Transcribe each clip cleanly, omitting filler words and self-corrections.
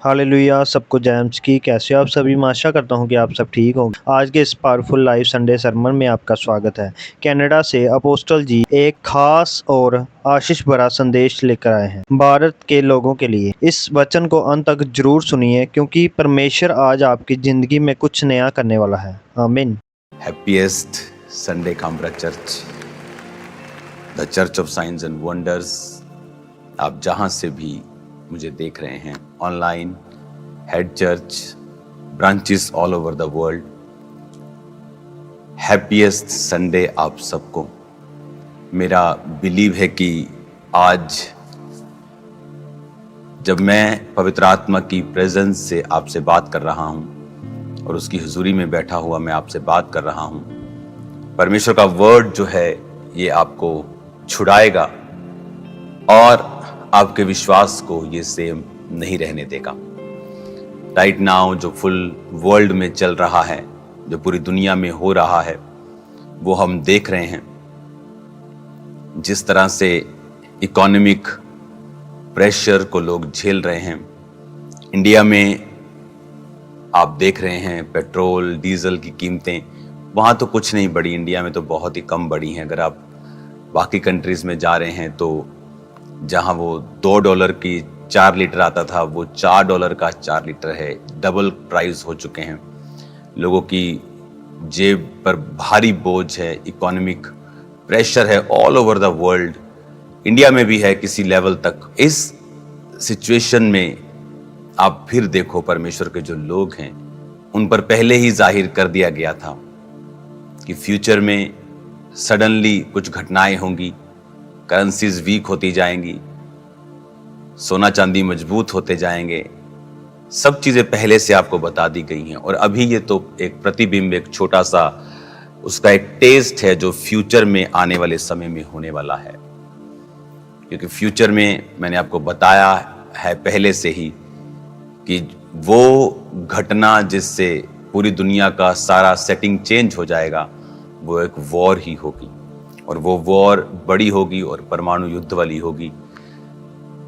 Hallelujah सबको jams की कैसे हो आप सभी। मैं आशा करता हूँ कि आप सब ठीक होंगे। आज के इस पावरफुल लाइव संडे सरमन में आपका स्वागत है। कनाडा से अपोस्टल जी एक खास और आशीष भरा संदेश लेकर आए हैं भारत के लोगों के लिए। इस वचन को अंत तक जरूर सुनिए क्योंकि परमेश्वर आज आपकी जिंदगी में कुछ नया करने वाला है। आमीन। Happiest Sunday Canberra Church, the Church of Signs and Wonders। आप जहां से भी मुझे देख रहे हैं online, head church, branches all over the world, happiest Sunday आप सबको। मेरा बिलीव है कि आज जब मैं पवित्र आत्मा की प्रेजेंस से आपसे बात कर रहा हूं और उसकी हुजूरी में बैठा हुआ मैं आपसे बात कर रहा हूं, परमेश्वर का वर्ड जो है ये आपको छुड़ाएगा और आपके विश्वास को ये सेम नहीं रहने देगा। राइट नाउ जो फुल वर्ल्ड में चल रहा है, जो पूरी दुनिया में हो रहा है, वो हम देख रहे हैं। जिस तरह से इकोनॉमिक प्रेशर को लोग झेल रहे हैं, इंडिया में आप देख रहे हैं पेट्रोल डीजल की कीमतें, वहाँ तो कुछ नहीं बढ़ी, इंडिया में तो बहुत ही कम बढ़ी हैं। अगर आप बाकी कंट्रीज में जा रहे हैं तो जहाँ वो $2 की 4 लीटर आता था वो $4 का 4 लीटर है, डबल प्राइस हो चुके हैं। लोगों की जेब पर भारी बोझ है, इकोनॉमिक प्रेशर है all over the world, India में भी है किसी लेवल तक। इस सिचुएशन में आप फिर देखो परमेश्वर के जो लोग हैं उन पर पहले ही जाहिर कर दिया गया था कि फ्यूचर में सडनली कुछ घटनाएं होंगी, करेंसीज वीक होती जाएंगी, सोना चांदी मजबूत होते जाएंगे। सब चीजें पहले से आपको बता दी गई हैं और अभी ये तो एक प्रतिबिंब, एक छोटा सा उसका एक टेस्ट है जो फ्यूचर में आने वाले समय में होने वाला है। क्योंकि फ्यूचर में मैंने आपको बताया है पहले से ही कि वो घटना जिससे पूरी दुनिया का सारा सेटिंग चेंज हो जाएगा वो एक वॉर ही होगी, और वो वॉर बड़ी होगी और परमाणु युद्ध वाली होगी।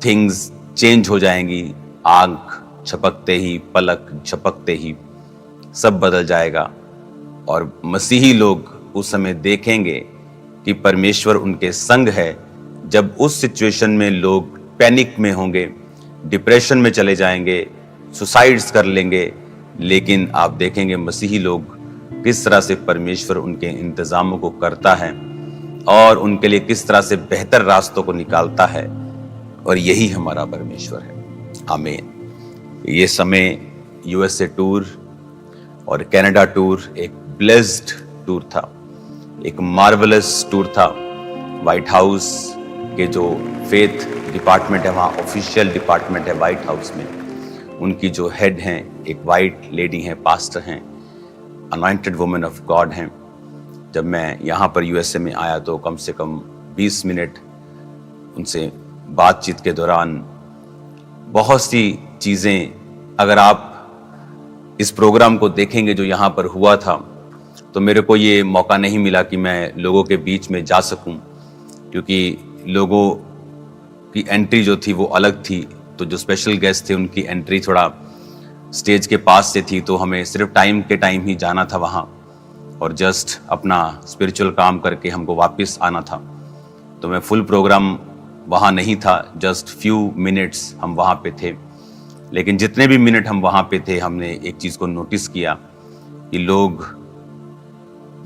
थिंग्स चेंज हो जाएंगी, आंख झपकते ही, पलक झपकते ही सब बदल जाएगा और मसीही लोग उस समय देखेंगे कि परमेश्वर उनके संग है। जब उस सिचुएशन में लोग पैनिक में होंगे, डिप्रेशन में चले जाएंगे, सुसाइड्स कर लेंगे, लेकिन आप देखेंगे मसीही लोग किस तरह से परमेश्वर उनके इंतजामों को करता है और उनके लिए किस तरह से बेहतर रास्तों को निकालता है, और यही हमारा परमेश्वर है। आमीन। ये समय यूएसए टूर और कनाडा टूर एक ब्लेस्ड टूर था, एक मार्वलस टूर था। व्हाइट हाउस के जो फेथ डिपार्टमेंट है, वहाँ ऑफिशियल डिपार्टमेंट है व्हाइट हाउस में, उनकी जो हेड हैं एक वाइट लेडी हैं, पास्टर हैं, अनॉइंटेड वुमन ऑफ गॉड हैं। जब मैं यहाँ पर यूएसए में आया तो कम से कम 20 मिनट उनसे बातचीत के दौरान बहुत सी चीज़ें, अगर आप इस प्रोग्राम को देखेंगे जो यहाँ पर हुआ था, तो मेरे को ये मौका नहीं मिला कि मैं लोगों के बीच में जा सकूं, क्योंकि लोगों की एंट्री जो थी वो अलग थी। तो जो स्पेशल गेस्ट थे उनकी एंट्री थोड़ा स्टेज के पास से थी, तो हमें सिर्फ टाइम के टाइम ही जाना था वहाँ और जस्ट अपना स्पिरिचुअल काम करके हमको वापस आना था। तो मैं फुल प्रोग्राम वहाँ नहीं था, जस्ट फ्यू मिनट्स हम वहाँ पे थे। लेकिन जितने भी मिनट हम वहाँ पे थे, हमने एक चीज़ को नोटिस किया कि लोग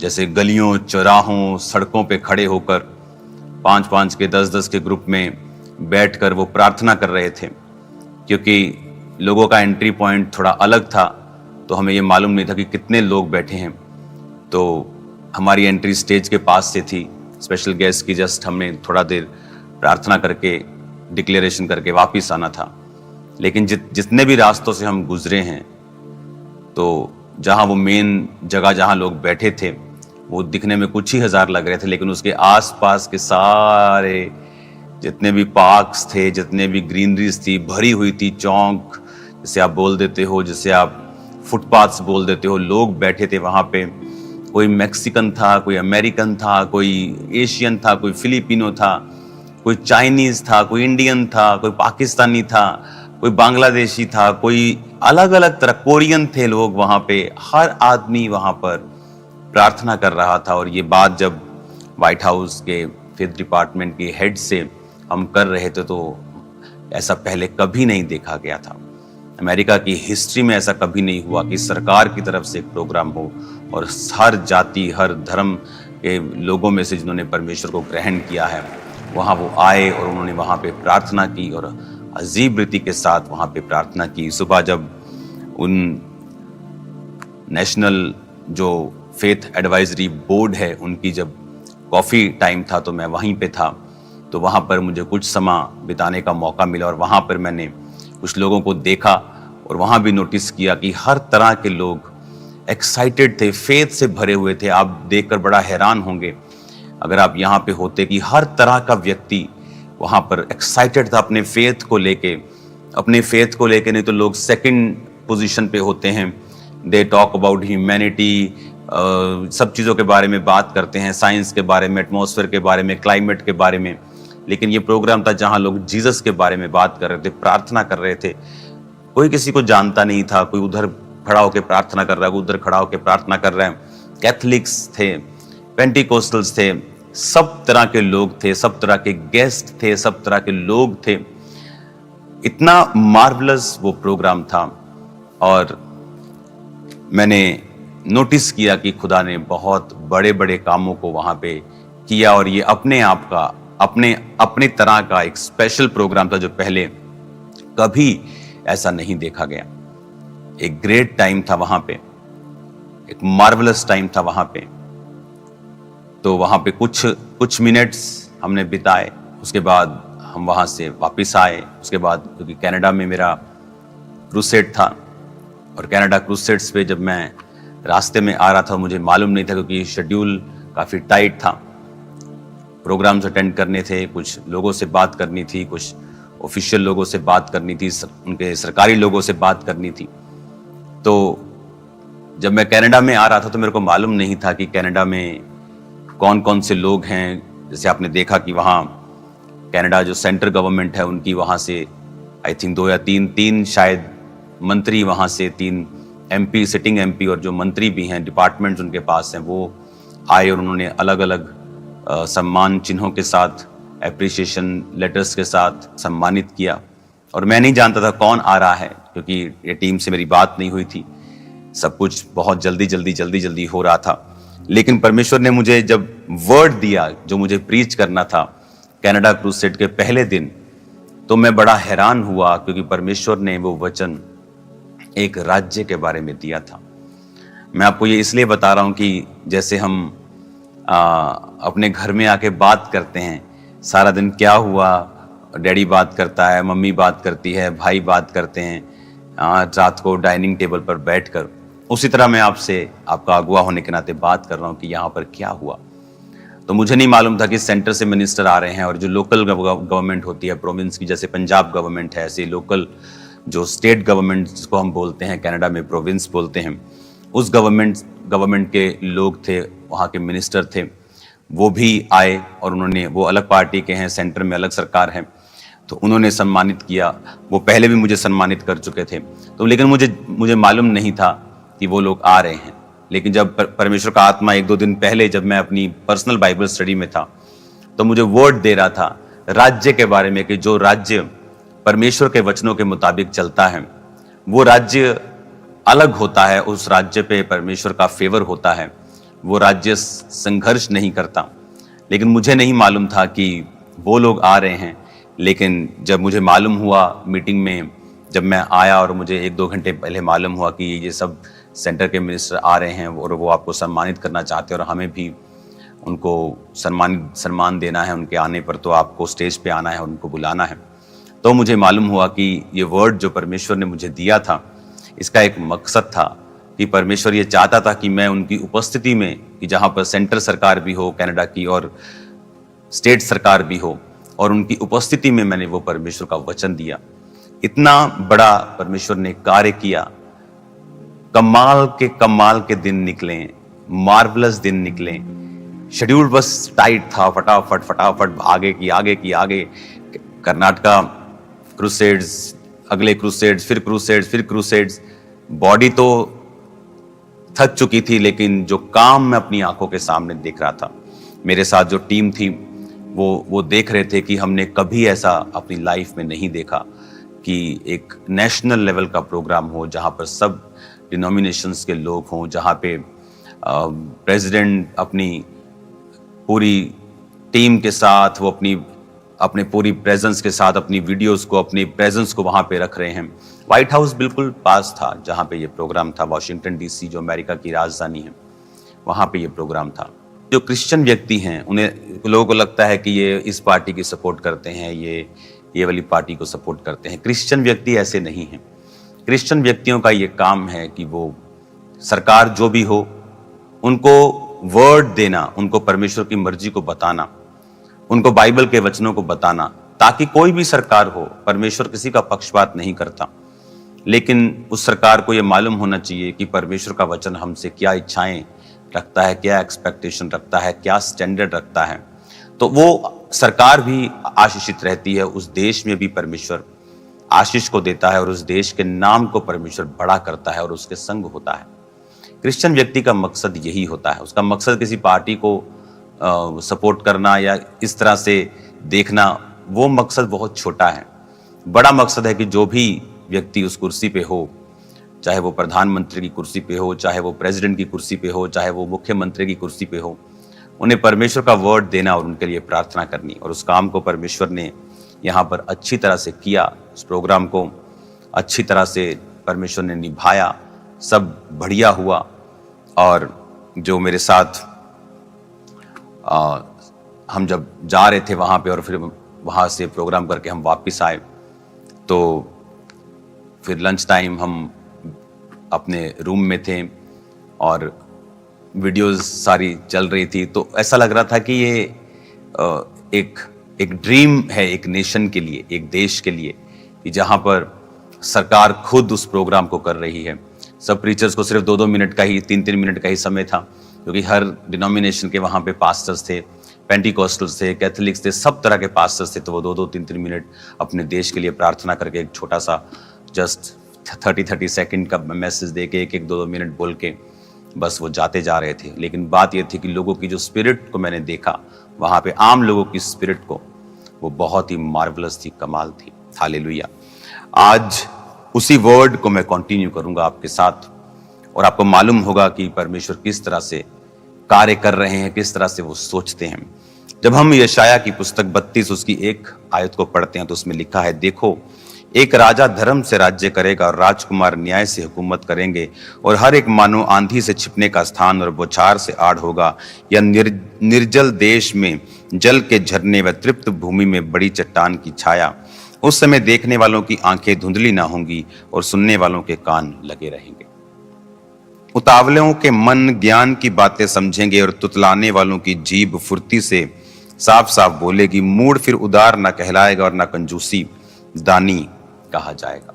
जैसे गलियों, चौराहों, सड़कों पे खड़े होकर 5-5 के, 10-10 के ग्रुप में बैठकर वो प्रार्थना कर रहे थे। क्योंकि लोगों का एंट्री पॉइंट थोड़ा अलग था, तो हमें ये मालूम नहीं था कि कितने लोग बैठे हैं। तो हमारी एंट्री स्टेज के पास से थी, स्पेशल गेस्ट की जस्ट हमने थोड़ा देर प्रार्थना करके, डिक्लेरेशन करके वापस आना था। लेकिन जितने भी रास्तों से हम गुजरे हैं, तो जहाँ वो मेन जगह जहाँ लोग बैठे थे वो दिखने में कुछ ही हज़ार लग रहे थे, लेकिन उसके आसपास के सारे जितने भी पार्क्स थे, जितने भी ग्रीनरीज थी, भरी हुई थी। चौक जिसे आप बोल देते हो, जिसे आप फुटपाथ्स बोल देते हो, लोग बैठे थे वहाँ पे। कोई मैक्सिकन था, कोई अमेरिकन था, कोई एशियन था, कोई फिलिपिनो था, कोई चाइनीज था, कोई इंडियन था, कोई पाकिस्तानी था, कोई बांग्लादेशी था, कोई अलग अलग तरह, कोरियन थे लोग वहां पे, हर आदमी वहां पर प्रार्थना कर रहा था। और ये बात जब व्हाइट हाउस के फेथ डिपार्टमेंट के हेड से हम कर रहे थे तो ऐसा पहले कभी नहीं देखा गया था। अमेरिका की हिस्ट्री में ऐसा कभी नहीं हुआ कि सरकार की तरफ से एक प्रोग्राम हो और हर जाति, हर धर्म के लोगों में से जिन्होंने परमेश्वर को ग्रहण किया है वहाँ वो आए और उन्होंने वहाँ पे प्रार्थना की और अजीब रीति के साथ वहाँ पे प्रार्थना की। सुबह जब उन नेशनल जो फेथ एडवाइजरी बोर्ड है उनकी जब कॉफ़ी टाइम था तो मैं वहीं पे था, तो वहाँ पर मुझे कुछ समय बिताने का मौका मिला और वहाँ पर मैंने कुछ लोगों को देखा और वहाँ भी नोटिस किया कि हर तरह के लोग एक्साइटेड थे, फेथ से भरे हुए थे। आप देखकर बड़ा हैरान होंगे अगर आप यहाँ पे होते कि हर तरह का व्यक्ति वहाँ पर एक्साइटेड था अपने फेथ को लेके। अपने फेथ को लेके नहीं तो लोग सेकंड पोजीशन पे होते हैं, दे टॉक अबाउट ह्यूमैनिटी, सब चीज़ों के बारे में बात करते हैं, साइंस के बारे में, एटमॉस्फेयर के बारे में, क्लाइमेट के बारे में। लेकिन ये प्रोग्राम था जहाँ लोग जीसस के बारे में बात कर रहे थे, प्रार्थना कर रहे थे। कोई किसी को जानता नहीं था, कोई उधर खड़ा होकर प्रार्थना कर रहा है, कोई उधर खड़ा होकर प्रार्थना कर रहा है। कैथलिक्स थे, पेंटिकोस्टल्स थे, सब तरह के लोग थे, सब तरह के गेस्ट थे, सब तरह के लोग थे। इतना मार्वलस वो प्रोग्राम था और मैंने नोटिस किया कि खुदा ने बहुत बड़े बड़े कामों को वहाँ पे किया और ये अपने आप का अपने तरह का एक स्पेशल प्रोग्राम था जो पहले कभी ऐसा नहीं देखा गया। एक ग्रेट टाइम था वहाँ पे, एक मार्वलस टाइम था वहाँ पे। तो वहाँ पे कुछ मिनट्स हमने बिताए, उसके बाद हम वहाँ से वापस आए। उसके बाद क्योंकि कनाडा में मेरा क्रूसेड था और कनाडा क्रूसेड्स पे जब मैं रास्ते में आ रहा था मुझे मालूम नहीं था क्योंकि शेड्यूल काफ़ी टाइट था, प्रोग्राम्स अटेंड करने थे, कुछ लोगों से बात करनी थी, कुछ ऑफिशियल लोगों से बात करनी थी, उनके सरकारी लोगों से बात करनी थी। तो जब मैं कनाडा में आ रहा था तो मेरे को मालूम नहीं था कि कनाडा में कौन कौन से लोग हैं। जैसे आपने देखा कि वहाँ कनाडा जो सेंट्रल गवर्नमेंट है उनकी वहाँ से आई थिंक 2 या 3 शायद मंत्री, वहाँ से 3 एमपी, सिटिंग एमपी और जो मंत्री भी हैं, डिपार्टमेंट्स उनके पास हैं, वो आए और उन्होंने अलग अलग सम्मान चिन्हों के साथ, एप्रिसिएशन लेटर्स के साथ सम्मानित किया। और मैं नहीं जानता था कौन आ रहा है क्योंकि ये टीम से मेरी बात नहीं हुई थी, सब कुछ बहुत जल्दी हो रहा था। लेकिन परमेश्वर ने मुझे जब वर्ड दिया जो मुझे प्रीच करना था कनाडा क्रूसेड के पहले दिन, तो मैं बड़ा हैरान हुआ क्योंकि परमेश्वर ने वो वचन एक राज्य के बारे में दिया था। मैं आपको ये इसलिए बता रहा हूँ कि जैसे हम अपने घर में आके बात करते हैं, सारा दिन क्या हुआ, डैडी बात करता है, मम्मी बात करती है, भाई बात करते हैं, रात को डाइनिंग टेबल पर बैठकर, उसी तरह मैं आपसे आपका अगुआ होने के नाते बात कर रहा हूँ कि यहाँ पर क्या हुआ। तो मुझे नहीं मालूम था कि सेंटर से मिनिस्टर आ रहे हैं और जो लोकल गवर्नमेंट होती है प्रोविंस की, जैसे पंजाब गवर्नमेंट है, ऐसे लोकल जो स्टेट गवर्नमेंट जिसको हम बोलते हैं, कनाडा में प्रोविंस बोलते हैं, उस गवर्नमेंट के लोग थे, वहाँ के मिनिस्टर थे, वो भी आए और उन्होंने, वो अलग पार्टी के हैं, सेंटर में अलग सरकार है, तो उन्होंने सम्मानित किया। वो पहले भी मुझे सम्मानित कर चुके थे, तो लेकिन मुझे मालूम नहीं था कि वो लोग आ रहे हैं। लेकिन जब परमेश्वर का आत्मा 1-2 दिन पहले जब मैं अपनी पर्सनल बाइबल स्टडी में था तो मुझे वर्ड दे रहा था राज्य के बारे में कि जो राज्य परमेश्वर के वचनों के मुताबिक चलता है वो राज्य अलग होता है, उस राज्य पे परमेश्वर का फेवर होता है, वो राज्य संघर्ष नहीं करता। लेकिन मुझे नहीं मालूम था कि वो लोग आ रहे हैं। लेकिन जब मुझे मालूम हुआ मीटिंग में, जब मैं आया और मुझे 1-2 घंटे पहले मालूम हुआ कि ये सब सेंटर के मिनिस्टर आ रहे हैं और वो आपको सम्मानित करना चाहते हैं और हमें भी उनको सम्मान देना है उनके आने पर, तो आपको स्टेज पे आना है और उनको बुलाना है। तो मुझे मालूम हुआ कि ये वर्ड जो परमेश्वर ने मुझे दिया था, इसका एक मकसद था कि परमेश्वर ये चाहता था कि मैं उनकी उपस्थिति में, कि जहाँ पर सेंटर सरकार भी हो कनाडा की और स्टेट सरकार भी हो, और उनकी उपस्थिति में मैंने वो परमेश्वर का वचन दिया। इतना बड़ा परमेश्वर ने कार्य किया। कमाल के दिन निकले, मार्वलस दिन निकले। शेड्यूल बस टाइट था, फटाफट आगे की आगे। कर्नाटका क्रूसेड्स, अगले क्रूसेड्स, फिर क्रूसेड्स, फिर क्रूसेड्स। बॉडी तो थक चुकी थी, लेकिन जो काम मैं अपनी आंखों के सामने देख रहा था, मेरे साथ जो टीम थी वो देख रहे थे कि हमने कभी ऐसा अपनी लाइफ में नहीं देखा कि एक नेशनल लेवल का प्रोग्राम हो जहां पर सब डिनोमिनेशंस के लोग हों, जहां पे प्रेसिडेंट अपनी पूरी टीम के साथ वो अपने पूरी प्रेजेंस के साथ अपनी वीडियोस को, अपनी प्रेजेंस को वहां पे रख रहे हैं। व्हाइट हाउस बिल्कुल पास था जहां पे ये प्रोग्राम था, वॉशिंगटन डीसी जो अमेरिका की राजधानी है, वहां पे ये प्रोग्राम था। जो क्रिश्चियन व्यक्ति हैं उन्हें, लोगों को लगता है कि ये इस पार्टी की सपोर्ट करते हैं, ये वाली पार्टी को सपोर्ट करते हैं। क्रिश्चियन व्यक्ति ऐसे नहीं हैं। क्रिश्चियन व्यक्तियों का ये काम है कि वो सरकार जो भी हो उनको वर्ड देना, उनको परमेश्वर की मर्जी को बताना, उनको बाइबल के वचनों को बताना, ताकि कोई भी सरकार हो, परमेश्वर किसी का पक्षपात नहीं करता, लेकिन उस सरकार को यह मालूम होना चाहिए कि परमेश्वर का वचन हमसे क्या इच्छाएं रखता है, क्या एक्सपेक्टेशन रखता है, क्या स्टैंडर्ड रखता है। तो वो सरकार भी आशीषित रहती है, उस देश में भी परमेश्वर आशीष को देता है और उस देश के नाम को परमेश्वर बड़ा करता है और उसके संग होता है। क्रिश्चियन व्यक्ति का मकसद यही होता है। उसका मकसद किसी पार्टी को सपोर्ट करना या इस तरह से देखना, वो मकसद बहुत छोटा है। बड़ा मकसद है कि जो भी व्यक्ति उस कुर्सी पे हो, चाहे वो प्रधानमंत्री की कुर्सी पे हो, चाहे वो प्रेसिडेंट की कुर्सी पे हो, चाहे वो मुख्यमंत्री की कुर्सी पे हो, उन्हें परमेश्वर का वर्ड देना और उनके लिए प्रार्थना करनी। और उस काम को परमेश्वर ने यहाँ पर अच्छी तरह से किया। उस प्रोग्राम को अच्छी तरह से परमेश्वर ने निभाया, सब बढ़िया हुआ। और जो मेरे साथ हम जब जा रहे थे वहाँ पे और फिर वहाँ से प्रोग्राम करके हम वापस आए, तो फिर लंच टाइम हम अपने रूम में थे और वीडियोस सारी चल रही थी। तो ऐसा लग रहा था कि ये एक ड्रीम है एक नेशन के लिए, एक देश के लिए, कि जहाँ पर सरकार खुद उस प्रोग्राम को कर रही है। सब प्रीचर्स को सिर्फ 2-2 मिनट का ही, 3-3 मिनट का ही समय था, क्योंकि हर डिनोमिनेशन के वहाँ पे पास्टर्स थे, पेंटिकॉस्टल्स थे, कैथोलिक्स थे, सब तरह के पास्टर्स थे। तो वो 2-2, 3-3 मिनट अपने देश के लिए प्रार्थना करके एक छोटा सा जस्ट 30-30 सेकंड का मैसेज दे के 1-1, 2-2 मिनट बोल के बस वो जाते जा रहे थे। लेकिन बात ये थी कि लोगों की जो स्पिरिट को मैंने देखा वहाँ पे, आम लोगों की स्पिरिट को, वो बहुत ही मार्वलस थी, कमाल थी। हालेलुया। आज उसी वर्ड को मैं कंटिन्यू करूंगा आपके साथ और आपको मालूम होगा कि परमेश्वर किस तरह से कार्य कर रहे हैं, किस तरह से वो सोचते हैं। जब हम यशाया की पुस्तक 32 उसकी 1 आयत को पढ़ते हैं तो उसमें लिखा है, देखो एक राजा धर्म से राज्य करेगा और राजकुमार न्याय से हुकूमत करेंगे, और हर एक मानो आंधी से छिपने का स्थान और बौछार से आड़ होगा, या निर्जल देश में जल के झरने व तृप्त भूमि में बड़ी चट्टान की छाया। उस समय देखने वालों की आंखें धुंधली ना होंगी और सुनने वालों के कान लगे रहेंगे। उतावलों के मन ज्ञान की बातें समझेंगे और तुतलाने वालों की जीभ फुर्ती से साफ साफ बोलेगी। मूढ़ फिर उदार ना कहलाएगा और ना कंजूसी दानी कहा जाएगा।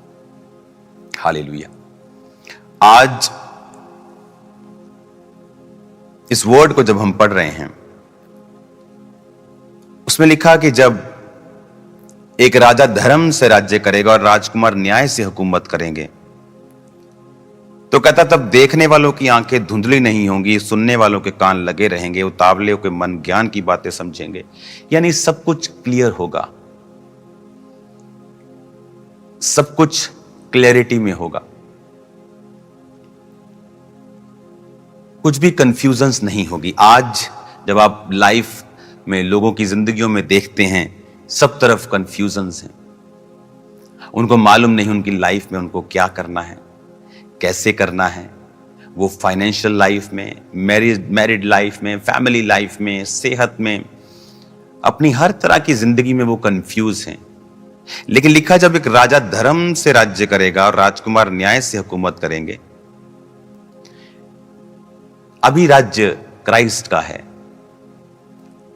हालेलुया। आज इस वर्ड को जब हम पढ़ रहे हैं, उसमें लिखा कि जब एक राजा धर्म से राज्य करेगा और राजकुमार न्याय से हुकूमत करेंगे, तो कहता तब देखने वालों की आंखें धुंधली नहीं होंगी, सुनने वालों के कान लगे रहेंगे, उतावले के मन ज्ञान की बातें समझेंगे। यानी सब कुछ क्लियर होगा, सब कुछ क्लैरिटी में होगा, कुछ भी कंफ्यूजन्स नहीं होगी। आज जब आप लाइफ में लोगों की जिंदगियों में देखते हैं, सब तरफ कंफ्यूजन्स हैं। उनको मालूम नहीं उनकी लाइफ में उनको क्या करना है, कैसे करना है। वो फाइनेंशियल लाइफ में, मैरिड लाइफ में, फैमिली लाइफ में, सेहत में, अपनी हर तरह की जिंदगी में वो कंफ्यूज हैं। लेकिन लिखा जब एक राजा धर्म से राज्य करेगा और राजकुमार न्याय से हुकूमत करेंगे। अभी राज्य क्राइस्ट का है,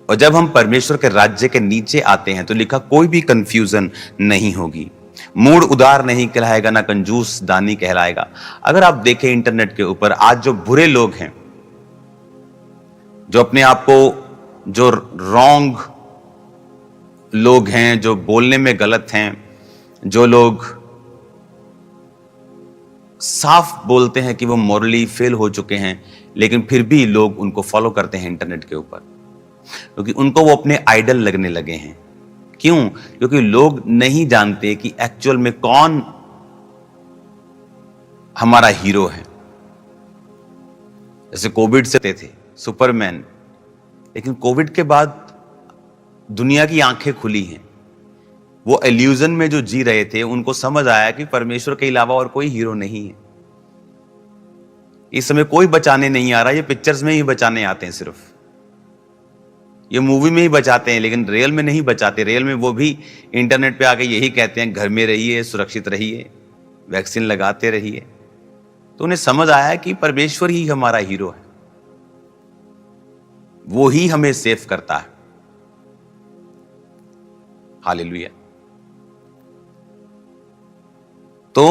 और जब हम परमेश्वर के राज्य के नीचे आते हैं तो लिखा कोई भी कंफ्यूजन नहीं होगी। मूढ़ उदार नहीं कहलाएगा, ना कंजूस दानी कहलाएगा। अगर आप देखें इंटरनेट के ऊपर आज जो बुरे लोग हैं, जो अपने आप को, जो रॉन्ग लोग हैं, जो बोलने में गलत हैं, जो लोग साफ बोलते हैं कि वो मॉरली फेल हो चुके हैं, लेकिन फिर भी लोग उनको फॉलो करते हैं इंटरनेट के ऊपर, क्योंकि उनको वो अपने आइडल लगने लगे हैं। क्यों? क्योंकि लोग नहीं जानते कि एक्चुअल में कौन हमारा हीरो है। जैसे कोविड से थे सुपरमैन, लेकिन कोविड के बाद दुनिया की आंखें खुली हैं। वो इल्यूजन में जो जी रहे थे, उनको समझ आया कि परमेश्वर के अलावा और कोई हीरो नहीं है। इस समय कोई बचाने नहीं आ रहा, ये पिक्चर्स में ही बचाने आते हैं, सिर्फ ये मूवी में ही बचाते हैं, लेकिन रियल में नहीं बचाते। रियल में वो भी इंटरनेट पे आके यही कहते हैं, घर में रहिए, सुरक्षित रहिए, वैक्सीन लगाते रहिए। तो उन्हें समझ आया कि परमेश्वर ही हमारा हीरो है, वो ही हमें सेव करता है। हालेलुया। तो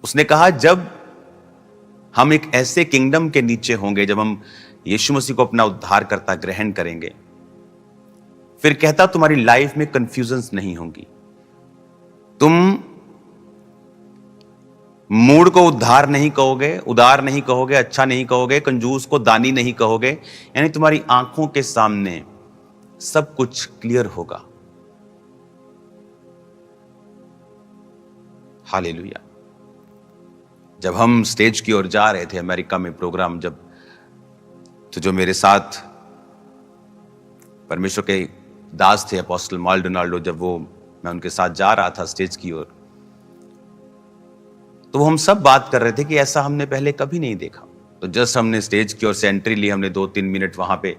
उसने कहा, जब हम एक ऐसे किंगडम के नीचे होंगे, जब हम यीशु मसीह को अपना उद्धारकर्ता ग्रहण करेंगे, फिर कहता तुम्हारी लाइफ में कंफ्यूजन्स नहीं होंगी। तुम मूड को उद्धार नहीं कहोगे, उदार नहीं कहोगे, अच्छा नहीं कहोगे, कंजूस को दानी नहीं कहोगे। यानी तुम्हारी आंखों के सामने सब कुछ क्लियर होगा। हालेलुया। जब हम स्टेज की ओर जा रहे थे अमेरिका में प्रोग्राम, तो जो मेरे साथ परमेश्वर के दास थे अपोस्टल माल्डोनाल्डो, जब मैं उनके साथ जा रहा था स्टेज की ओर, तो वो हम सब बात कर रहे थे कि ऐसा हमने पहले कभी नहीं देखा। तो जस्ट हमने स्टेज की ओर से एंट्री ली, हमने 2-3 मिनट वहां पे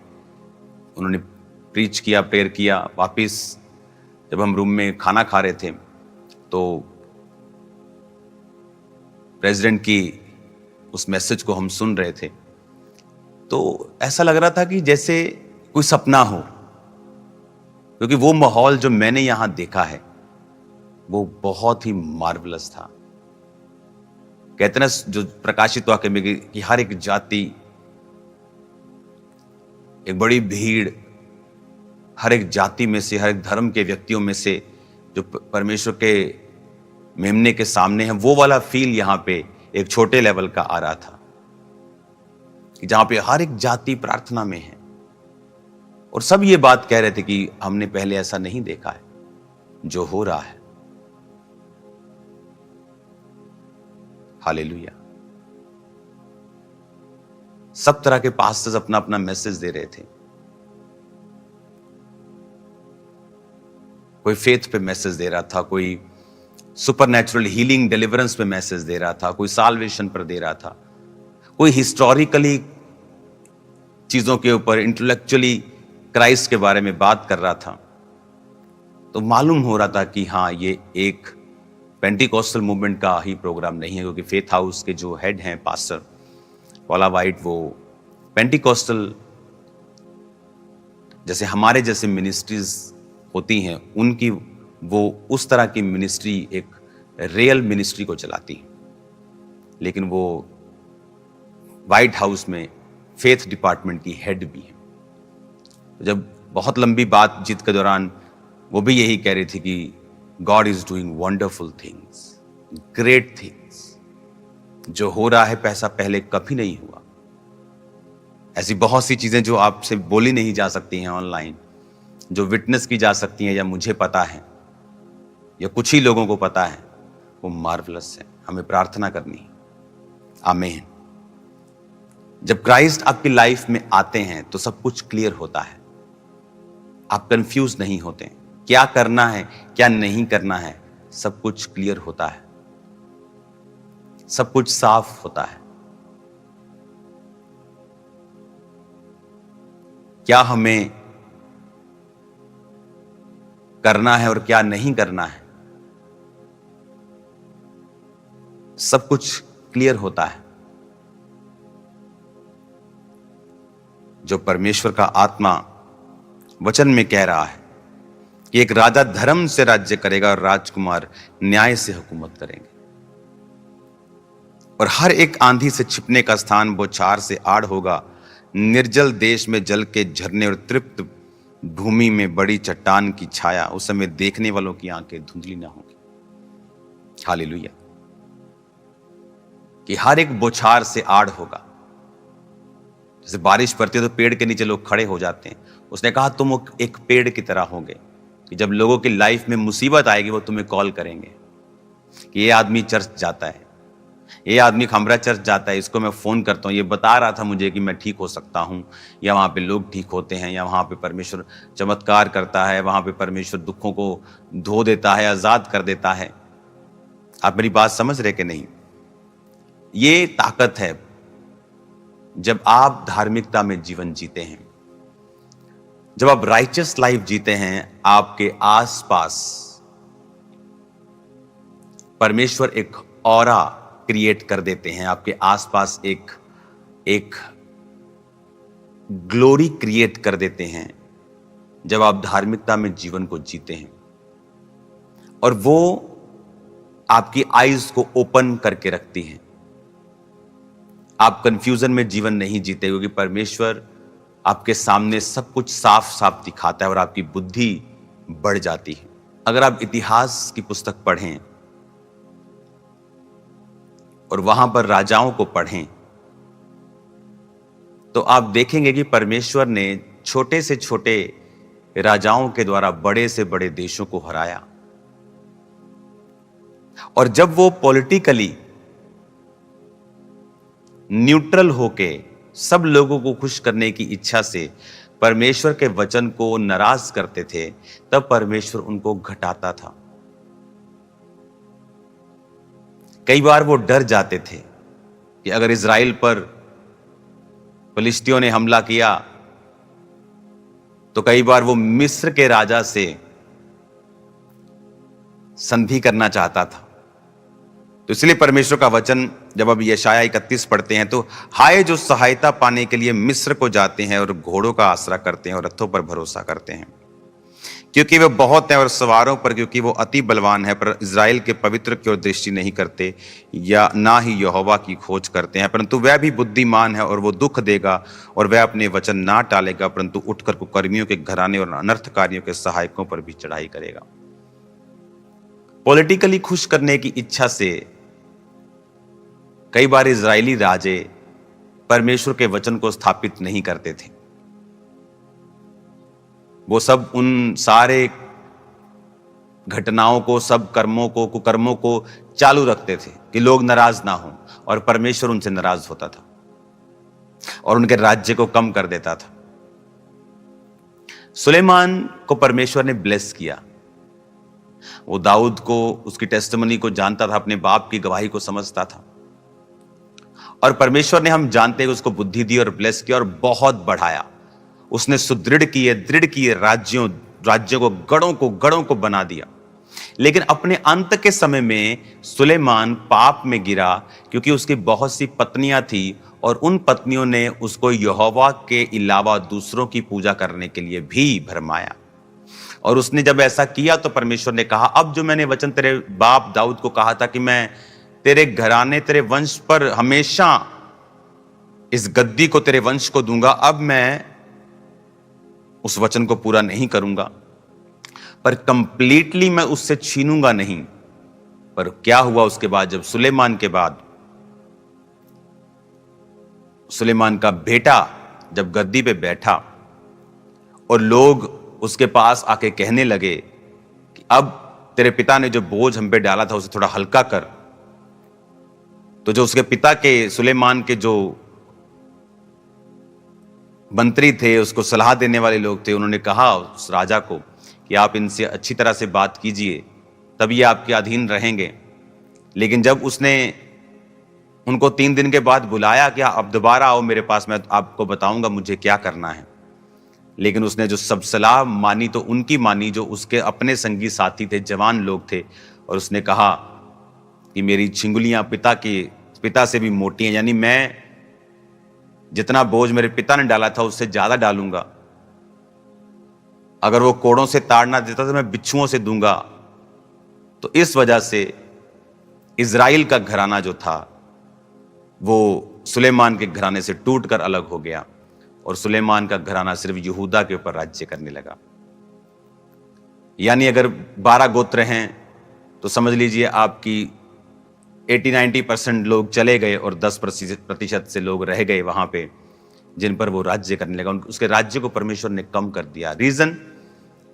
उन्होंने प्रीच किया, प्रेयर किया। वापिस जब हम रूम में खाना खा रहे थे, तो प्रेसिडेंट की उस मैसेज को हम सुन रहे थे, तो ऐसा लग रहा था कि जैसे कोई सपना हो, क्योंकि वो माहौल जो मैंने यहां देखा है वो बहुत ही मार्वलस था। कहते ना, जो प्रकाशित वाक्य में कि हर एक जाति, एक बड़ी भीड़, हर एक जाति में से, हर एक धर्म के व्यक्तियों में से जो परमेश्वर के मेमने के सामने है, वो वाला फील यहां पे एक छोटे लेवल का आ रहा था, कि जहां पे हर एक जाति प्रार्थना में है और सब ये बात कह रहे थे कि हमने पहले ऐसा नहीं देखा है जो हो रहा है। हालेलुया। सब तरह के पास्टर्स अपना अपना मैसेज दे रहे थे। कोई फेथ पे मैसेज दे रहा था, कोई सुपरनैचुरल हीलिंग डिलीवरेंस पे मैसेज दे रहा था, कोई साल्वेशन पर दे रहा था, कोई हिस्टोरिकली चीजों के ऊपर इंटेलेक्चुअली क्राइस्ट के बारे में बात कर रहा था। तो मालूम हो रहा था कि हाँ, ये एक पेंटिकॉस्टल मूवमेंट का ही प्रोग्राम नहीं है, क्योंकि फेथ हाउस के जो हेड हैं पास्टर पॉला वाइट, वो पेंटिकॉस्टल जैसे हमारे जैसे मिनिस्ट्रीज होती हैं, उनकी वो उस तरह की मिनिस्ट्री, एक रियल मिनिस्ट्री को चलाती है। लेकिन वो व्हाइट हाउस में फेथ डिपार्टमेंट की हेड भी है। जब बहुत लंबी बातचीत के दौरान वो भी यही कह रही थी कि God is doing wonderful things, great things. जो हो रहा है पैसा पहले कभी नहीं हुआ। ऐसी बहुत सी चीजें जो आपसे बोली नहीं जा सकती हैं ऑनलाइन, जो विटनेस की जा सकती हैं, या मुझे पता है या कुछ ही लोगों को पता है, वो मार्वलस है। हमें प्रार्थना करनी है। आमीन। जब क्राइस्ट आपकी लाइफ में आते हैं तो सब कुछ क्लियर होता है। आप कंफ्यूज नहीं होते, क्या करना है क्या नहीं करना है, सब कुछ क्लियर होता है, सब कुछ साफ होता है। क्या हमें करना है और क्या नहीं करना है, सब कुछ क्लियर होता है। जो परमेश्वर का आत्मा वचन में कह रहा है कि एक राजा धर्म से राज्य करेगा और राजकुमार न्याय से हुकूमत करेंगे, और हर एक आंधी से छिपने का स्थान बौछार से आड़ होगा। निर्जल देश में जल के झरने और तृप्त भूमि में बड़ी चट्टान की छाया। उस समय देखने वालों की आंखें धुंधली ना होंगी। हालेलुया। कि हर एक बौछार से आड़ होगा। जैसे बारिश पड़ती है तो पेड़ के नीचे लोग खड़े हो जाते हैं। उसने कहा तुम एक पेड़ की तरह होगे कि जब लोगों की लाइफ में मुसीबत आएगी वो तुम्हें कॉल करेंगे कि ये आदमी चर्च जाता है, ये आदमी खमरा चर्च जाता है, इसको मैं फोन करता हूँ, ये बता रहा था मुझे कि मैं ठीक हो सकता हूँ, या वहाँ पे लोग ठीक होते हैं, या वहाँ पे परमेश्वर चमत्कार करता है, वहाँ पे परमेश्वर दुखों को धो देता है, आजाद कर देता है। आप मेरी बात समझ रहे कि नहीं? ये ताकत है जब आप धार्मिकता में जीवन जीते हैं, जब आप राइचियस लाइफ जीते हैं। आपके आसपास परमेश्वर एक ऑरा क्रिएट कर देते हैं, आपके आसपास एक ग्लोरी क्रिएट कर देते हैं जब आप धार्मिकता में जीवन को जीते हैं। और वो आपकी आईज को ओपन करके रखती हैं। आप कंफ्यूजन में जीवन नहीं जीते क्योंकि परमेश्वर आपके सामने सब कुछ साफ साफ दिखाता है और आपकी बुद्धि बढ़ जाती है। अगर आप इतिहास की पुस्तक पढ़ें और वहां पर राजाओं को पढ़ें तो आप देखेंगे कि परमेश्वर ने छोटे से छोटे राजाओं के द्वारा बड़े से बड़े देशों को हराया। और जब वो पॉलिटिकली न्यूट्रल होके सब लोगों को खुश करने की इच्छा से परमेश्वर के वचन को नाराज करते थे, तब परमेश्वर उनको घटाता था। कई बार वो डर जाते थे कि अगर इजराइल पर फिलिस्तियों ने हमला किया तो कई बार वो मिस्र के राजा से संधि करना चाहता था। तो इसलिए परमेश्वर का वचन जब अब यशाया 31 पढ़ते हैं तो हाय जो सहायता पाने के लिए मिस्र को जाते हैं और घोड़ों का आसरा करते हैं और रथों पर भरोसा करते हैं, क्योंकि वे बहुत हैं, और सवारों पर क्योंकि वो अति बलवान है, पर इज़राइल के पवित्र की ओर दृष्टि नहीं करते या ना ही यहोवा की खोज करते हैं। परंतु वह भी बुद्धिमान है और वो दुख देगा और वह अपने वचन ना टालेगा, परंतु उठकर कुकर्मियों के घराने और अनर्थकारियों के सहायकों पर भी चढ़ाई करेगा। पॉलिटिकली खुश करने की इच्छा से कई बार इजरायली राजे परमेश्वर के वचन को स्थापित नहीं करते थे। वो सब उन सारे घटनाओं को, सब कर्मों को, कुकर्मों को चालू रखते थे कि लोग नाराज ना हों, और परमेश्वर उनसे नाराज होता था और उनके राज्य को कम कर देता था। सुलेमान को परमेश्वर ने ब्लेस किया। वो दाऊद को, उसकी टेस्टिमनी को जानता था, अपने बाप की गवाही को समझता था, और परमेश्वर ने, हम जानते हैं, उसको बुद्धि दी और ब्लेस किया और बहुत बढ़ाया। उसने सुदृढ़ किए, दृढ़ किए राज्यों को, गढ़ों को बना दिया। लेकिन अपने अंत के समय में सुलेमान पाप में गिरा क्योंकि उसकी बहुत सी पत्नियां थी और उन पत्नियों ने उसको यहोवा के अलावा दूसरों की पूजा करने के लिए भी भरमाया। और उसने जब ऐसा किया तो परमेश्वर ने कहा, अब जो मैंने वचन तेरे बाप दाऊद को कहा था कि मैं तेरे घराने, तेरे वंश पर हमेशा इस गद्दी को, तेरे वंश को दूंगा, अब मैं उस वचन को पूरा नहीं करूंगा, पर कंप्लीटली मैं उससे छीनूंगा नहीं। पर क्या हुआ उसके बाद? जब सुलेमान के बाद सुलेमान का बेटा जब गद्दी पे बैठा और लोग उसके पास आके कहने लगे कि अब तेरे पिता ने जो बोझ हम पे डाला था उसे थोड़ा हल्का कर, तो जो उसके पिता के, सुलेमान के जो मंत्री थे, उसको सलाह देने वाले लोग थे, उन्होंने कहा उस राजा को कि आप इनसे अच्छी तरह से बात कीजिए, तब ये आपके अधीन रहेंगे। लेकिन जब उसने उनको 3 दिन के बाद बुलाया कि आप दोबारा आओ मेरे पास, मैं आपको बताऊंगा मुझे क्या करना है, लेकिन उसने जो सब सलाह मानी तो उनकी मानी जो उसके अपने संगी साथी थे, जवान लोग थे, और उसने कहा कि मेरी छिंगुलियां पिता से भी मोटी हैं, यानी मैं जितना बोझ मेरे पिता ने डाला था उससे ज्यादा डालूंगा। अगर वो कोड़ों से ताड़ ना देता तो मैं बिच्छुओं से दूंगा। तो इस वजह से इजराइल का घराना जो था वो सुलेमान के घराने से टूटकर अलग हो गया और सुलेमान का घराना सिर्फ यहूदा के ऊपर राज्य करने लगा। यानी अगर 12 गोत्र हैं तो समझ लीजिए आपकी 80-90% लोग चले गए और 10% से लोग रह गए वहां पे, जिन पर वो राज्य करने लगा। उसके राज्य को परमेश्वर ने कम कर दिया। रीजन,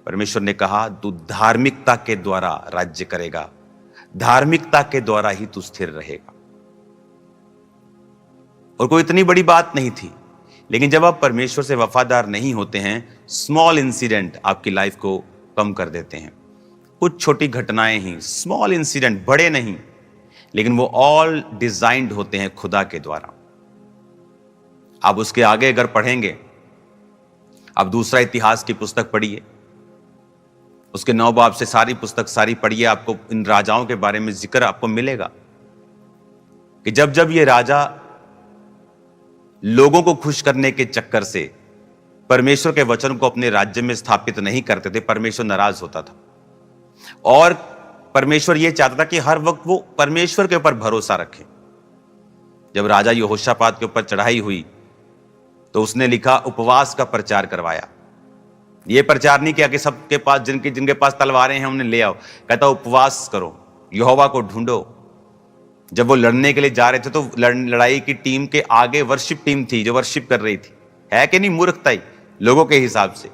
परमेश्वर ने कहा तू धार्मिकता के द्वारा राज्य करेगा, धार्मिकता के द्वारा ही तू स्थिर रहेगा। और कोई इतनी बड़ी बात नहीं थी, लेकिन जब आप परमेश्वर से वफादार नहीं होते हैं, स्मॉल इंसिडेंट आपकी लाइफ को कम कर देते हैं। कुछ छोटी घटनाएं ही, स्मॉल इंसिडेंट, बड़े नहीं, लेकिन वो ऑल डिजाइंड होते हैं खुदा के द्वारा। आप उसके आगे अगर पढ़ेंगे, आप दूसरा इतिहास की पुस्तक पढ़िए, उसके 9 बाब से सारी पुस्तक सारी पढ़िए, आपको इन राजाओं के बारे में जिक्र आपको मिलेगा कि जब जब ये राजा लोगों को खुश करने के चक्कर से परमेश्वर के वचन को अपने राज्य में स्थापित नहीं करते थे, परमेश्वर नाराज होता था। और परमेश्वर यह चाहता था कि हर वक्त वो परमेश्वर के ऊपर भरोसा रखें। जब राजा यहोशापात के ऊपर चढ़ाई हुई तो उसने लिखा, उपवास का प्रचार करवाया। यह प्रचार नहीं किया कि सबके पास, जिनके पास तलवारें हैं उन्हें ले आओ। कहता उपवास करो, यहोवा को ढूंढो। जब वो लड़ने के लिए जा रहे थे तो लड़ाई की टीम के आगे वर्शिप टीम थी जो वर्शिप कर रही थी। है कि नहीं मूर्खता ही लोगों के हिसाब से।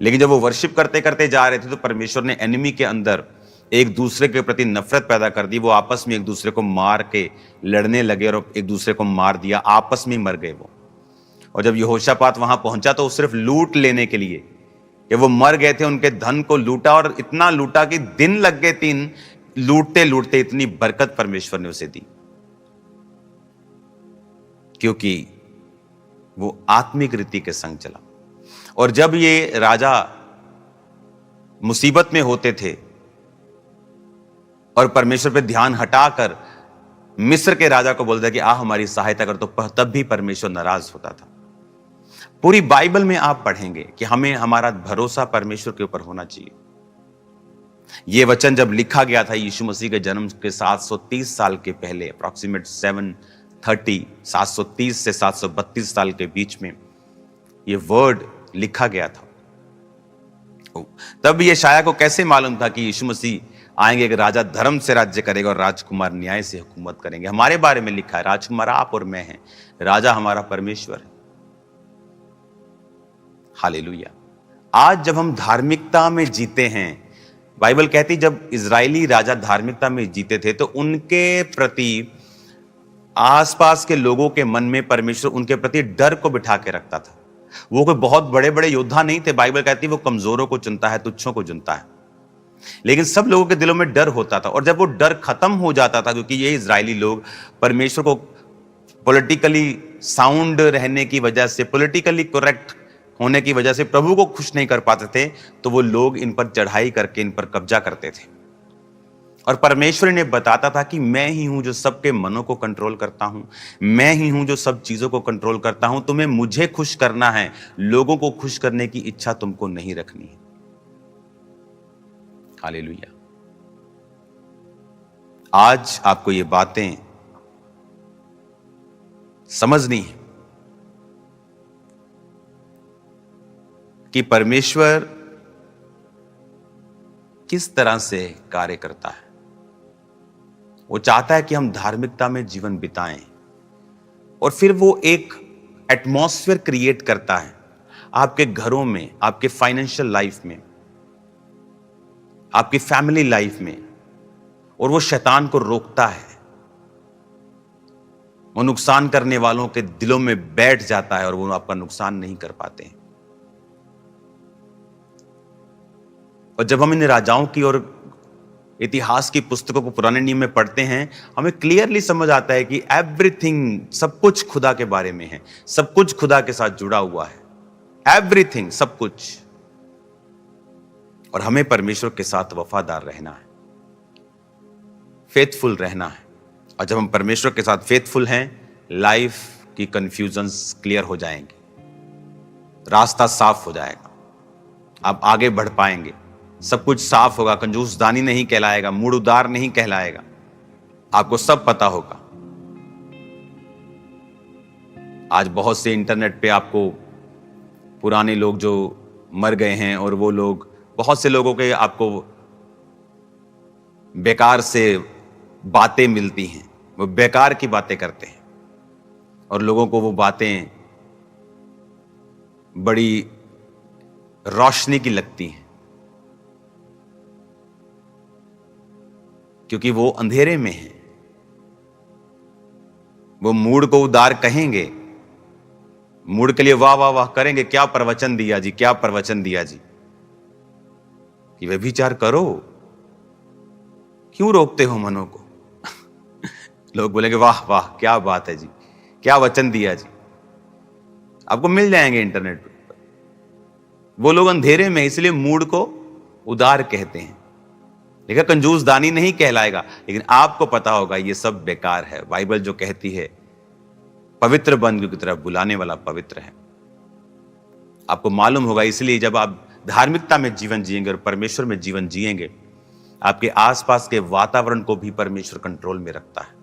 लेकिन जब वो वर्शिप करते करते जा रहे थे तो परमेश्वर ने एनिमी के अंदर एक दूसरे के प्रति नफरत पैदा कर दी। वो आपस में एक दूसरे को मार के लड़ने लगे और एक दूसरे को मार दिया, आपस में मर गए वो। और जब यहोशापात वहां पहुंचा तो सिर्फ लूट लेने के लिए कि वो मर गए थे, उनके धन को लूटा, और इतना लूटा कि दिन लग गए 3 लूटते लूटते। इतनी बरकत परमेश्वर ने उसे दी क्योंकि वो आत्मिक रीति के संग चला। और जब ये राजा मुसीबत में होते थे और परमेश्वर पे ध्यान हटाकर मिस्र के राजा को बोलता कि आ हमारी सहायता कर, तो तब भी परमेश्वर नाराज होता था। पूरी बाइबल में आप पढ़ेंगे कि हमें हमारा भरोसा परमेश्वर के ऊपर होना चाहिए। यह वचन जब लिखा गया था यीशु मसीह के जन्म के 730 साल के पहले, अप्रॉक्सीमेट 730 से 732 साल के बीच में यह वर्ड लिखा गया था। तब यशायाह को कैसे मालूम था कि यीशु मसीह आएंगे, कि राजा धर्म से राज्य करेगा और राजकुमार न्याय से हुकूमत करेंगे। हमारे बारे में लिखा है, राजकुमार आप और मैं हैं, राजा हमारा परमेश्वर है। हालेलुया। आज जब हम धार्मिकता में जीते हैं, बाइबल कहती जब इजरायली राजा धार्मिकता में जीते थे तो उनके प्रति आसपास के लोगों के मन में परमेश्वर उनके प्रति डर को बिठा के रखता था। वो कोई बहुत बड़े बड़े योद्धा नहीं थे। बाइबल कहती वो कमजोरों को चुनता है, तुच्छों को चुनता है। लेकिन सब लोगों के दिलों में डर होता था। और जब वो डर खत्म हो जाता था, क्योंकि ये इजरायली लोग परमेश्वर को पॉलिटिकली साउंड रहने की वजह से, पॉलिटिकली करेक्ट होने की वजह से प्रभु को खुश नहीं कर पाते थे, तो वो लोग इन पर चढ़ाई करके इन पर कब्जा करते थे। और परमेश्वर ने बताता था कि मैं ही हूं जो सबके मनों को कंट्रोल करता हूं, मैं ही हूं जो सब चीजों को कंट्रोल करता हूं। तुम्हें मुझे खुश करना है, लोगों को खुश करने की इच्छा तुमको नहीं रखनी है। हालेलुया। आज आपको ये बातें समझनी है कि परमेश्वर किस तरह से कार्य करता है। वो चाहता है कि हम धार्मिकता में जीवन बिताएं, और फिर वो एक एटमॉस्फेयर क्रिएट करता है आपके घरों में, आपके फाइनेंशियल लाइफ में, आपकी फैमिली लाइफ में, और वो शैतान को रोकता है। वो नुकसान करने वालों के दिलों में बैठ जाता है और वो आपका नुकसान नहीं कर पाते हैं। और जब हम इन राजाओं की और इतिहास की पुस्तकों को पुराने नियम में पढ़ते हैं, हमें क्लियरली समझ आता है कि एवरीथिंग, सब कुछ खुदा के बारे में है, सब कुछ खुदा के साथ जुड़ा हुआ है। एवरीथिंग, सब कुछ। और हमें परमेश्वर के साथ वफादार रहना है, फेथफुल रहना है। और जब हम परमेश्वर के साथ फेथफुल हैं, लाइफ की कंफ्यूजन्स क्लियर हो जाएंगे, रास्ता साफ हो जाएगा, आप आगे बढ़ पाएंगे, सब कुछ साफ होगा। कंजूसदानी नहीं कहलाएगा, मूड उदार नहीं कहलाएगा, आपको सब पता होगा। आज बहुत से इंटरनेट पे आपको पुराने लोग जो मर गए हैं, और वो लोग, बहुत से लोगों के आपको बेकार से बातें मिलती हैं, वो बेकार की बातें करते हैं और लोगों को वो बातें बड़ी रोशनी की लगती हैं, क्योंकि वो अंधेरे में है। वो मूड को उदार कहेंगे, मूड के लिए वाह वाह वाह करेंगे, क्या प्रवचन दिया जी, क्या प्रवचन दिया जी, कि व्यभिचार करो, क्यों रोकते हो मनों को। लोग बोलेंगे वाह वाह क्या बात है जी, क्या वचन दिया जी। आपको मिल जाएंगे इंटरनेट पर। वो लोग अंधेरे में, इसलिए मूड को उदार कहते हैं। देखा, कंजूस दानी नहीं कहलाएगा, लेकिन आपको पता होगा ये सब बेकार है। बाइबल जो कहती है पवित्र बंधु की तरफ बुलाने वाला पवित्र है, आपको मालूम होगा। इसलिए जब आप धार्मिकता में जीवन जिएंगे और परमेश्वर में जीवन जिएंगे, आपके आसपास के वातावरण को भी परमेश्वर कंट्रोल में रखता है,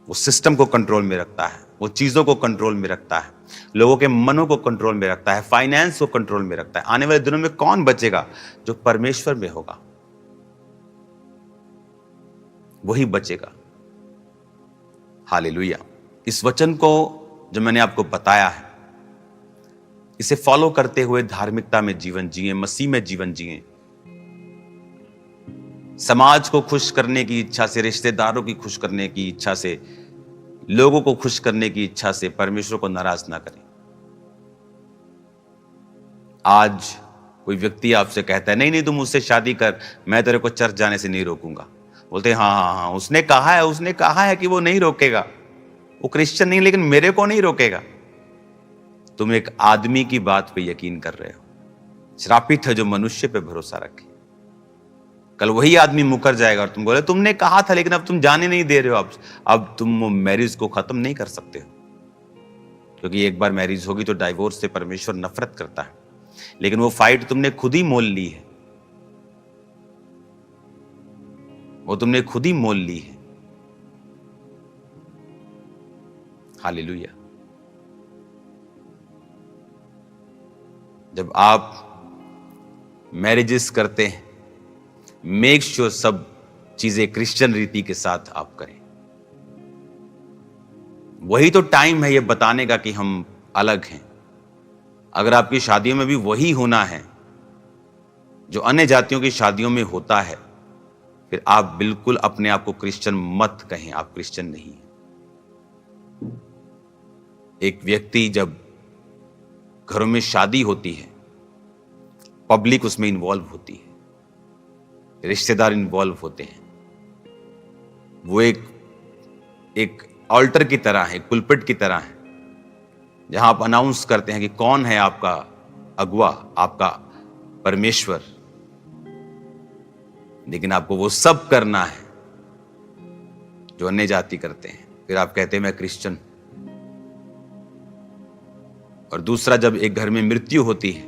वो सिस्टम को कंट्रोल में रखता है, वो चीजों को कंट्रोल में रखता है, लोगों के मनों को कंट्रोल में रखता है, फाइनेंस को कंट्रोल में रखता है। आने वाले दिनों में कौन बचेगा? जो परमेश्वर में होगा वही बचेगा। हालेलुया। इस वचन को जो मैंने आपको बताया है, इसे फॉलो करते हुए धार्मिकता में जीवन जिए, मसीह में जीवन जिए, समाज को खुश करने की इच्छा से, रिश्तेदारों की खुश करने की इच्छा से, लोगों को खुश करने की इच्छा से परमेश्वर को नाराज ना करें। आज कोई व्यक्ति आपसे कहता है नहीं नहीं तुम मुझसे शादी कर, मैं तेरे को चर्च जाने से नहीं रोकूंगा। बोलते हैं हाँ हाँ हाँ, उसने कहा है कि वो नहीं रोकेगा, वो क्रिश्चियन नहीं, लेकिन मेरे को नहीं रोकेगा। तुम एक आदमी की बात पे यकीन कर रहे हो। श्रापित है जो मनुष्य पे भरोसा रखे। कल वही आदमी मुकर जाएगा और तुम बोले तुमने कहा था, लेकिन अब तुम जाने नहीं दे रहे हो। अब तुम वो मैरिज को खत्म नहीं कर सकते हो, क्योंकि एक बार मैरिज होगी तो डाइवोर्स से परमेश्वर नफरत करता है। लेकिन वो फाइट तुमने खुद ही मोल ली है, वो तुमने खुद ही मोल ली है। हालेलुया। जब आप मैरिजेस करते हैं, मेक श्योर सब चीजें क्रिश्चियन रीति के साथ आप करें। वही तो टाइम है ये बताने का कि हम अलग हैं। अगर आपकी शादियों में भी वही होना है जो अन्य जातियों की शादियों में होता है, फिर आप बिल्कुल अपने आप को क्रिश्चियन मत कहें, आप क्रिश्चियन नहीं हैं। एक व्यक्ति जब घरों में शादी होती है, पब्लिक उसमें इन्वॉल्व होती है, रिश्तेदार इन्वॉल्व होते हैं, वो एक ऑल्टर की तरह है, पुलपिट की तरह है, जहां आप अनाउंस करते हैं कि कौन है आपका अगुआ, आपका परमेश्वर। लेकिन आपको वो सब करना है जो अन्य जाति करते हैं। फिर आप कहते हैं मैं क्रिश्चियन। और दूसरा, जब एक घर में मृत्यु होती है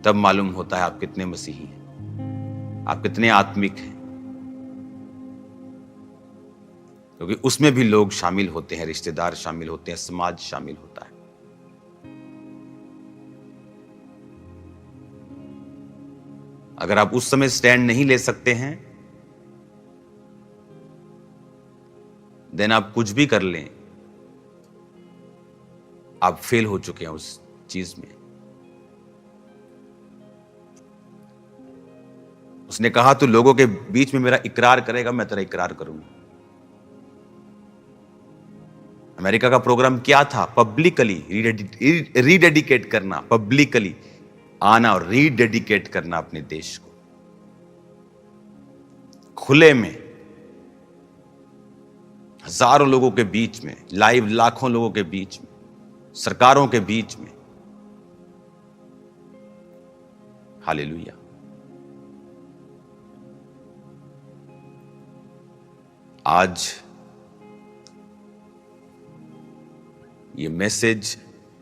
तब मालूम होता है आप कितने मसीही हैं, आप कितने आत्मिक हैं, क्योंकि उसमें भी लोग शामिल होते हैं, रिश्तेदार शामिल होते हैं, समाज शामिल होता है। अगर आप उस समय स्टैंड नहीं ले सकते हैं, देन आप कुछ भी कर लें, आप फेल हो चुके हैं उस चीज में। उसने कहा तू लोगों के बीच में मेरा इकरार करेगा, मैं तेरा इकरार करूंगा। अमेरिका का प्रोग्राम क्या था? पब्लिकली रीडेडिकेट करना, पब्लिकली आना और रीडेडिकेट करना अपने देश को, खुले में, हजारों लोगों के बीच में, लाइव लाखों लोगों के बीच में, सरकारों के बीच में। हालेलुया। आज ये मैसेज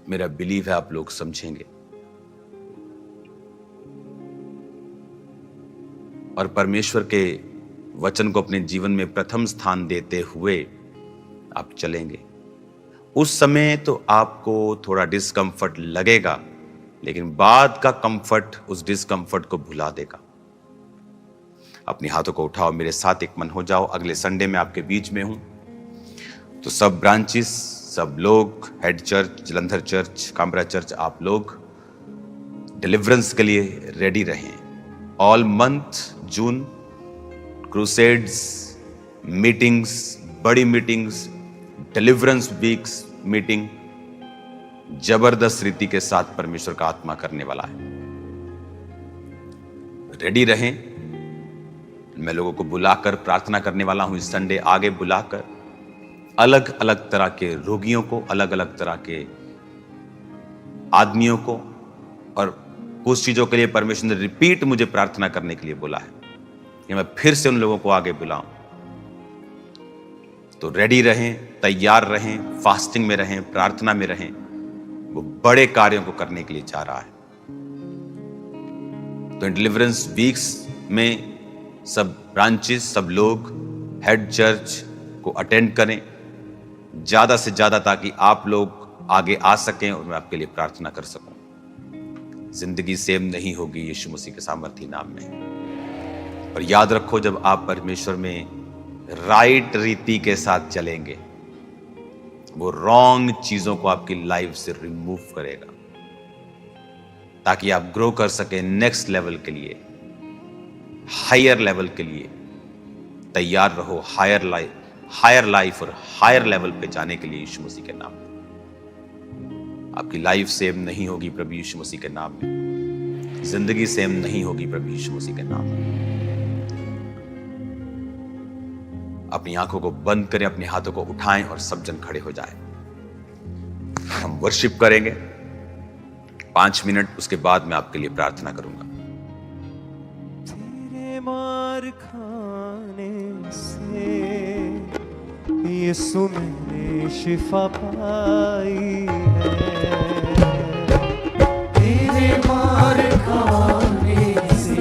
मेरा बिलीव है आप लोग समझेंगे और परमेश्वर के वचन को अपने जीवन में प्रथम स्थान देते हुए आप चलेंगे। उस समय तो आपको थोड़ा डिस्कंफर्ट लगेगा, लेकिन बाद का कंफर्ट उस डिस्कंफर्ट को भुला देगा। अपने हाथों को उठाओ, मेरे साथ एक मन हो जाओ। अगले संडे में आपके बीच में हूं, तो सब ब्रांचेस, सब लोग, head church, Jalandhar church, Khambra church, आप लोग डिलीवरेंस के लिए रेडी रहें। All month June crusades, meetings, बड़ी मीटिंग्स, डिलीवरेंस वीक्स मीटिंग जबरदस्त रीति के साथ परमेश्वर का आत्मा करने वाला है। रेडी रहें। मैं लोगों को बुलाकर प्रार्थना करने वाला हूं इस संडे, आगे बुलाकर अलग अलग तरह के रोगियों को, अलग अलग तरह के आदमियों को, और कुछ चीजों के लिए परमेश्वर ने रिपीट मुझे प्रार्थना करने के लिए बोला है कि मैं फिर से उन लोगों को आगे बुलाऊं। तो रेडी रहें, तैयार रहें, फास्टिंग में रहें, प्रार्थना में रहें। वो बड़े कार्यों को करने के लिए जा रहा है। तो डिलीवरेंस वीक्स में सब ब्रांचेस, सब लोग हेड चर्च को अटेंड करें ज्यादा से ज्यादा, ताकि आप लोग आगे आ सकें और मैं आपके लिए प्रार्थना कर सकूं। जिंदगी सेम नहीं होगी यीशु मसीह के सामर्थी नाम में। और याद रखो, जब आप परमेश्वर में राइट रीति के साथ चलेंगे, वो रॉन्ग चीजों को आपकी लाइफ से रिमूव करेगा, ताकि आप ग्रो कर सके नेक्स्ट लेवल के लिए, हायर लेवल के लिए। तैयार रहो हायर लाइफ और हायर लेवल पे जाने के लिए यीशु मसीह के नाम में। आपकी लाइफ सेम नहीं होगी प्रभु यीशु मसीह के नाम में। जिंदगी सेम नहीं होगी प्रभु यीशु मसीह के नाम में। अपनी आंखों को बंद करें, अपने हाथों को उठाएं और सब जन खड़े हो जाएं। हम वर्शिप करेंगे 5 मिनट, उसके बाद मैं आपके लिए प्रार्थना करूंगा। तेरे मार खाने से यीशु मैंने शिफा पाई है। तेरे मार खाने से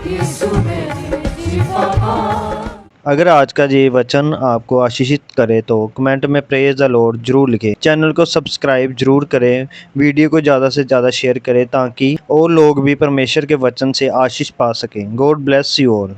यीशु मैंने शिफा पाई। अगर आज का ये वचन आपको आशीषित करे तो कमेंट में प्रेज द लॉर्ड जरूर लिखें। चैनल को सब्सक्राइब जरूर करें, वीडियो को ज़्यादा से ज़्यादा शेयर करें ताकि और लोग भी परमेश्वर के वचन से आशीष पा सकें। God bless you all.